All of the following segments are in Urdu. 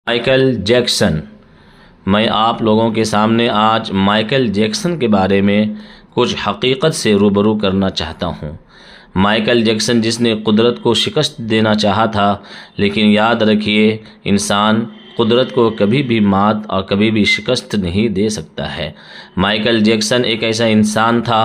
Michael Jackson. میں آپ لوگوں کے سامنے آج مائیکل جیکسن کے بارے میں کچھ حقیقت سے روبرو کرنا چاہتا ہوں۔ مائیکل جیکسن جس نے قدرت کو شکست دینا چاہا تھا، لیکن یاد رکھیے انسان قدرت کو کبھی بھی مات اور کبھی بھی شکست نہیں دے سکتا ہے۔ مائیکل جیکسن ایک ایسا انسان تھا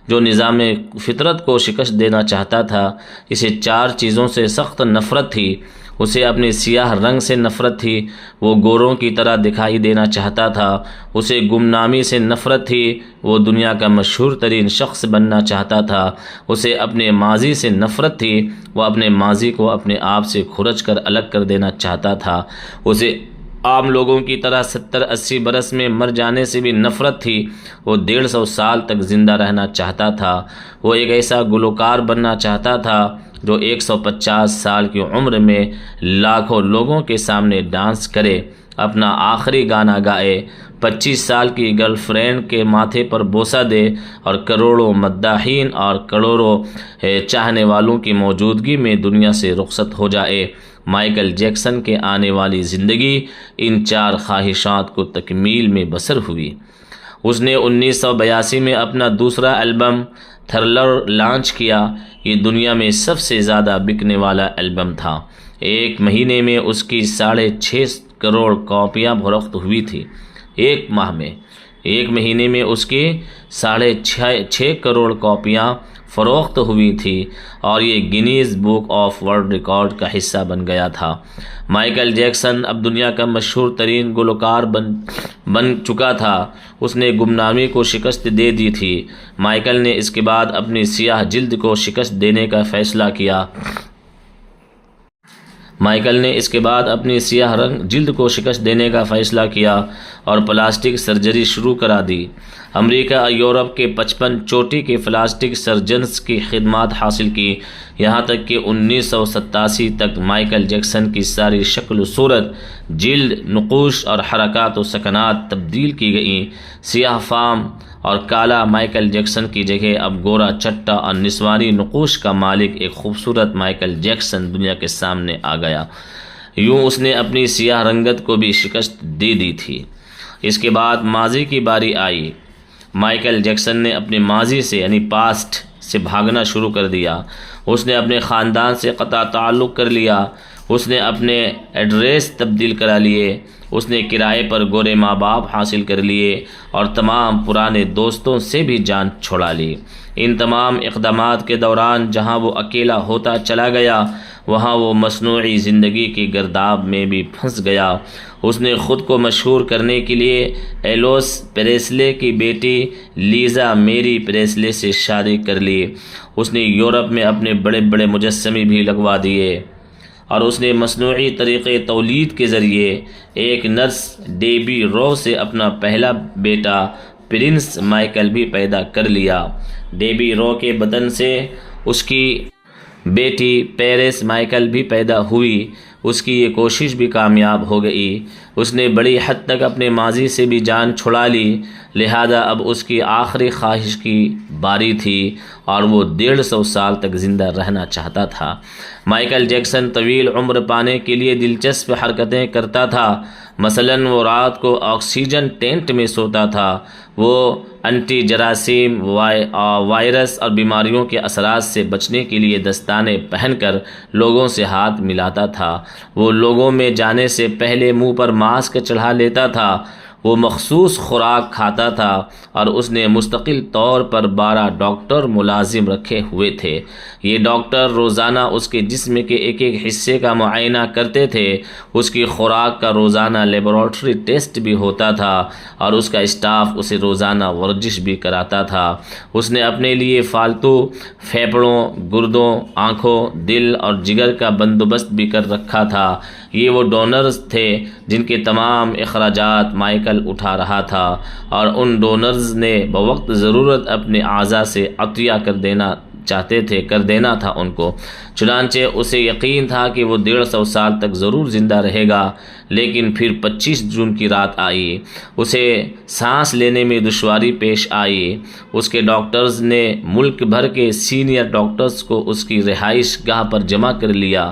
جو نظام فطرت کو شکست دینا چاہتا تھا۔ اسے 4 چیزوں سے سخت نفرت تھی۔ اسے اپنے سیاہ رنگ سے نفرت تھی، وہ گوروں کی طرح دکھائی دینا چاہتا تھا۔ اسے گمنامی سے نفرت تھی، وہ دنیا کا مشہور ترین شخص بننا چاہتا تھا۔ اسے اپنے ماضی سے نفرت تھی، وہ اپنے ماضی کو اپنے آپ سے کھرچ کر الگ کر دینا چاہتا تھا۔ اسے عام لوگوں کی طرح 70-80 برس میں مر جانے سے بھی نفرت تھی، وہ 150 سال تک زندہ رہنا چاہتا تھا۔ وہ ایک ایسا گلوکار بننا چاہتا تھا جو 150 سال کی عمر میں لاکھوں لوگوں کے سامنے ڈانس کرے، اپنا آخری گانا گائے، 25 سال کی گرل فرینڈ کے ماتھے پر بوسہ دے اور کروڑوں مداحین اور کروڑوں چاہنے والوں کی موجودگی میں دنیا سے رخصت ہو جائے۔ مائیکل جیکسن کے آنے والی زندگی ان 4 خواہشات کو تکمیل میں بسر ہوئی۔ اس نے 1982 میں اپنا دوسرا البم تھرلر لانچ کیا۔ یہ دنیا میں سب سے زیادہ بکنے والا البم تھا۔ 1 مہینے میں اس کی 6.5 کروڑ کاپیاں فروخت ہوئی تھی۔ 1 ماہ میں 1 مہینے میں اس کی 6.5 کروڑ کاپیاں فروخت ہوئی تھی اور یہ Guinness book of world record کا حصہ بن گیا تھا۔ مائیکل جیکسن اب دنیا کا مشہور ترین گلوکار بن چکا تھا۔ اس نے گمنامی کو شکست دے دی تھی۔ مائیکل نے اس کے بعد اپنی سیاہ جلد کو شکست دینے کا فیصلہ کیا۔ جلد کو شکست دینے کا فیصلہ کیا اور پلاسٹک سرجری شروع کرا دی۔ امریکہ اور یورپ کے 55 چوٹی کے پلاسٹک سرجنز کی خدمات حاصل کی، یہاں تک کہ 1987 تک مائیکل جیکسن کی ساری شکل و صورت، جلد، نقوش اور حرکات و سکنات تبدیل کی گئیں۔ سیاہ فام اور کالا مائیکل جیکسن کی جگہ اب گورا چٹا اور نسوانی نقوش کا مالک ایک خوبصورت مائیکل جیکسن دنیا کے سامنے آ گیا۔ یوں اس نے اپنی سیاہ رنگت کو بھی شکست دے دی تھی۔ اس کے بعد ماضی کی باری آئی۔ مائیکل جیکسن نے اپنے ماضی سے یعنی پاسٹ سے بھاگنا شروع کر دیا۔ اس نے اپنے خاندان سے قطع تعلق کر لیا۔ اس نے اپنے ایڈریس تبدیل کرا لیے۔ اس نے کرائے پر گورے ماں باپ حاصل کر لیے اور تمام پرانے دوستوں سے بھی جان چھڑا لی۔ ان تمام اقدامات کے دوران جہاں وہ اکیلا ہوتا چلا گیا، وہاں وہ مصنوعی زندگی کی گرداب میں بھی پھنس گیا۔ اس نے خود کو مشہور کرنے کے لیے ایلوس پریسلے کی بیٹی لیزا میری پریسلے سے شادی کر لی۔ اس نے یورپ میں اپنے بڑے بڑے مجسمے بھی لگوا دیے اور اس نے مصنوعی طریقے تولید کے ذریعے ایک نرس ڈیبی رو سے اپنا پہلا بیٹا پرنس مائیکل بھی پیدا کر لیا۔ ڈیبی رو کے بدن سے اس کی بیٹی پیرس مائیکل بھی پیدا ہوئی۔ اس کی یہ کوشش بھی کامیاب ہو گئی۔ اس نے بڑی حد تک اپنے ماضی سے بھی جان چھڑا لی، لہذا اب اس کی آخری خواہش کی باری تھی اور وہ 150 سال تک زندہ رہنا چاہتا تھا۔ مائیکل جیکسن طویل عمر پانے کے لیے دلچسپ حرکتیں کرتا تھا۔ مثلاً وہ رات کو آکسیجن ٹینٹ میں سوتا تھا۔ وہ انٹی جراثیم، وائرس اور بیماریوں کے اثرات سے بچنے کے لیے دستانے پہن کر لوگوں سے ہاتھ ملاتا تھا۔ وہ لوگوں میں جانے سے پہلے منہ پر ماسک چڑھا لیتا تھا۔ وہ مخصوص خوراک کھاتا تھا اور اس نے مستقل طور پر 12 ڈاکٹر ملازم رکھے ہوئے تھے۔ یہ ڈاکٹر روزانہ اس کے جسم کے ایک ایک حصے کا معائنہ کرتے تھے۔ اس کی خوراک کا روزانہ لیبارٹری ٹیسٹ بھی ہوتا تھا اور اس کا اسٹاف اسے روزانہ ورزش بھی کراتا تھا۔ اس نے اپنے لیے فالتو پھیپھڑوں، گردوں، آنکھوں، دل اور جگر کا بندوبست بھی کر رکھا تھا۔ یہ وہ ڈونرز تھے جن کے تمام اخراجات مائیکل اٹھا رہا تھا اور ان ڈونرز نے بوقت ضرورت اپنے اعضاء سے عطیہ کر دینا تھا ان کو۔ چنانچہ اسے یقین تھا کہ وہ 150 سال تک ضرور زندہ رہے گا، لیکن پھر 25 جون کی رات آئی، اسے سانس لینے میں دشواری پیش آئی۔ اس کے ڈاکٹرز نے ملک بھر کے سینئر ڈاکٹرز کو اس کی رہائش گاہ پر جمع کر لیا۔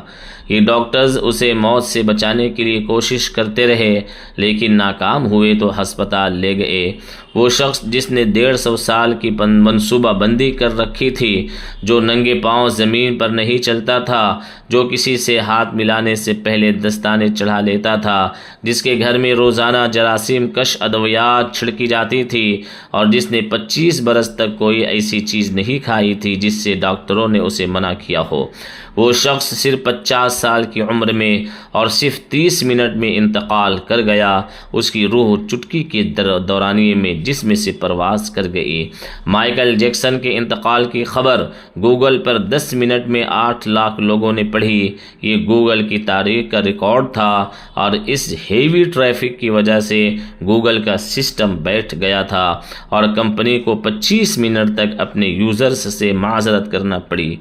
یہ ڈاکٹرز اسے موت سے بچانے کے لیے کوشش کرتے رہے، لیکن ناکام ہوئے تو ہسپتال لے گئے۔ وہ شخص جس نے 150 سال کی منصوبہ بندی کر رکھی تھی، جو ننگے پاؤں زمین پر نہیں چلتا تھا، جو کسی سے ہاتھ ملانے سے پہلے دستانے چڑھا لیتا تھا، جس کے گھر میں روزانہ جراثیم کش ادویات چھڑکی جاتی تھی، اور جس نے 25 برس تک کوئی ایسی چیز نہیں کھائی تھی جس سے ڈاکٹروں نے اسے منع کیا ہو، وہ شخص صرف 50 سال کی عمر میں اور صرف 30 منٹ میں انتقال کر گیا۔ اس کی روح چٹکی کے دورانیے میں جسم سے پرواز کر گئی۔ مائیکل جیکسن کے انتقال کی خبر گوگل پر 10 منٹ میں 8 لاکھ لوگوں نے پڑھی۔ یہ گوگل کی تاریخ کا ریکارڈ تھا، اور اس ہیوی ٹریفک کی وجہ سے گوگل کا سسٹم بیٹھ گیا تھا اور کمپنی کو 25 منٹ تک اپنے یوزرز سے معذرت کرنا پڑی۔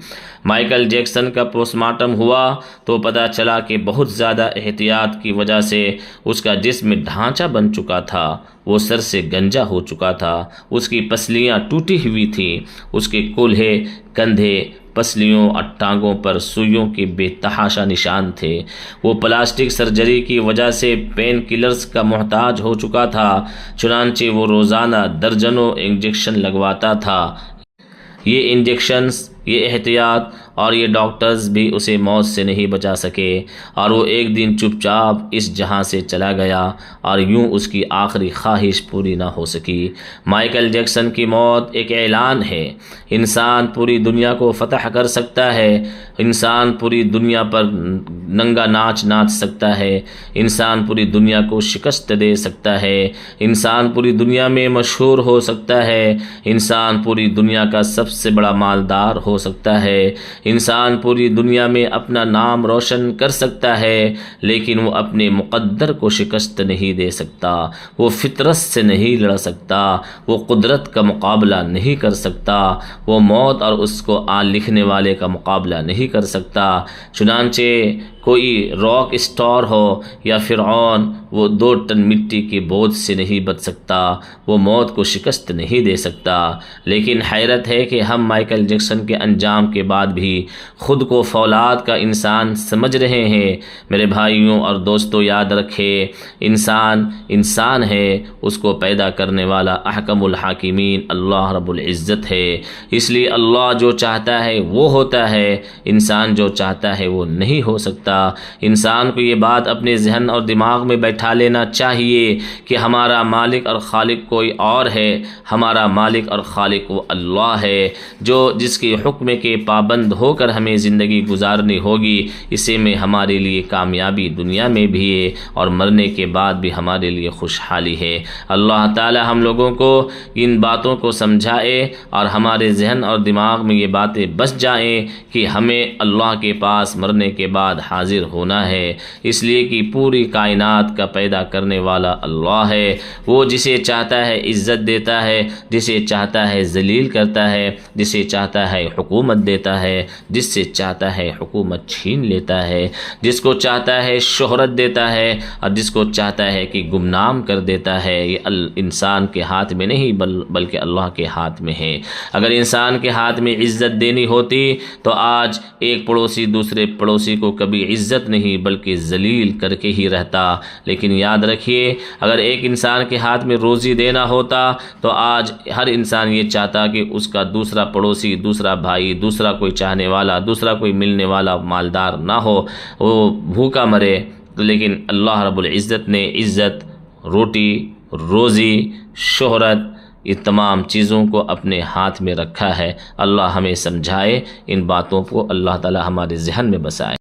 مائیکل جیکسن کا پوسٹ مارٹم ہوا تو پتہ چلا کہ بہت زیادہ احتیاط کی وجہ سے اس کا جسم ڈھانچہ بن چکا تھا، وہ سر سے گنجا ہو چکا تھا، اس کی پسلیاں ٹوٹی ہوئی تھیں، اس کے کولہے، کندھے، پسلیوں اور ٹانگوں پر سوئیوں کے بے تحاشا نشان تھے۔ وہ پلاسٹک سرجری کی وجہ سے پین کلرز کا محتاج ہو چکا تھا، چنانچہ وہ روزانہ درجنوں انجیکشن لگواتا تھا۔ یہ انجیکشنز، یہ احتیاط اور یہ ڈاکٹرز بھی اسے موت سے نہیں بچا سکے، اور وہ ایک دن چپ چاپ اس جہاں سے چلا گیا، اور یوں اس کی آخری خواہش پوری نہ ہو سکی۔ مائیکل جیکسن کی موت ایک اعلان ہے۔ انسان پوری دنیا کو فتح کر سکتا ہے، انسان پوری دنیا پر ننگا ناچ سکتا ہے، انسان پوری دنیا کو شکست دے سکتا ہے، انسان پوری دنیا میں مشہور ہو سکتا ہے، انسان پوری دنیا کا سب سے بڑا مالدار ہو سکتا ہے، انسان پوری دنیا میں اپنا نام روشن کر سکتا ہے، لیکن وہ اپنے مقدر کو شکست نہیں دے سکتا، وہ فطرت سے نہیں لڑ سکتا، وہ قدرت کا مقابلہ نہیں کر سکتا، وہ موت اور اس کو لکھنے والے کا مقابلہ نہیں کر سکتا۔ چنانچہ کوئی راک اسٹار ہو یا فرعون، وہ 2 ٹن مٹی کے بوجھ سے نہیں بچ سکتا، وہ موت کو شکست نہیں دے سکتا۔ لیکن حیرت ہے کہ ہم مائیکل جیکسن کے انجام کے بعد بھی خود کو فولاد کا انسان سمجھ رہے ہیں۔ میرے بھائیوں اور دوستوں، یاد رکھے، انسان ہے، اس کو پیدا کرنے والا احکم الحاکمین اللہ رب العزت ہے۔ اس لیے اللہ جو چاہتا ہے وہ ہوتا ہے، انسان جو چاہتا ہے وہ نہیں ہو سکتا۔ انسان کو یہ بات اپنے ذہن اور دماغ میں بیٹھا لینا چاہیے کہ ہمارا مالک اور خالق کوئی اور ہے، ہمارا مالک اور خالق وہ اللہ ہے، جس کے حکم کے پابند ہو کر ہمیں زندگی گزارنی ہوگی۔ اسے میں ہمارے لیے کامیابی دنیا میں بھی ہے اور مرنے کے بعد بھی ہمارے لیے خوشحالی ہے۔ اللہ تعالی ہم لوگوں کو ان باتوں کو سمجھائے اور ہمارے ذہن اور دماغ میں یہ باتیں بس جائیں کہ ہمیں اللہ کے پاس مرنے کے بعد حاضر ہونا ہے، اس لیے کہ پوری کائنات کا پیدا کرنے والا اللہ ہے۔ وہ جسے چاہتا ہے عزت دیتا ہے، جسے چاہتا ہے ذلیل کرتا ہے، جسے چاہتا ہے حکومت دیتا ہے، جس سے چاہتا ہے حکومت چھین لیتا ہے، جس کو چاہتا ہے شہرت دیتا ہے، اور جس کو چاہتا ہے کہ گمنام کر دیتا ہے۔ یہ انسان کے ہاتھ میں نہیں بلکہ اللہ کے ہاتھ میں ہے۔ اگر انسان کے ہاتھ میں عزت دینی ہوتی تو آج ایک پڑوسی دوسرے پڑوسی کو کبھی عزت نہیں بلکہ ذلیل کر کے ہی رہتا۔ لیکن یاد رکھیے، اگر ایک انسان کے ہاتھ میں روزی دینا ہوتا تو آج ہر انسان یہ چاہتا کہ اس کا دوسرا پڑوسی، دوسرا بھائی، دوسرا کوئی چاہنے والا، دوسرا کوئی ملنے والا مالدار نہ ہو، وہ بھوکا مرے۔ لیکن اللہ رب العزت نے عزت، روٹی، روزی، شہرت، یہ تمام چیزوں کو اپنے ہاتھ میں رکھا ہے۔ اللہ ہمیں سمجھائے، ان باتوں کو اللہ تعالی ہمارے ذہن میں بسائے۔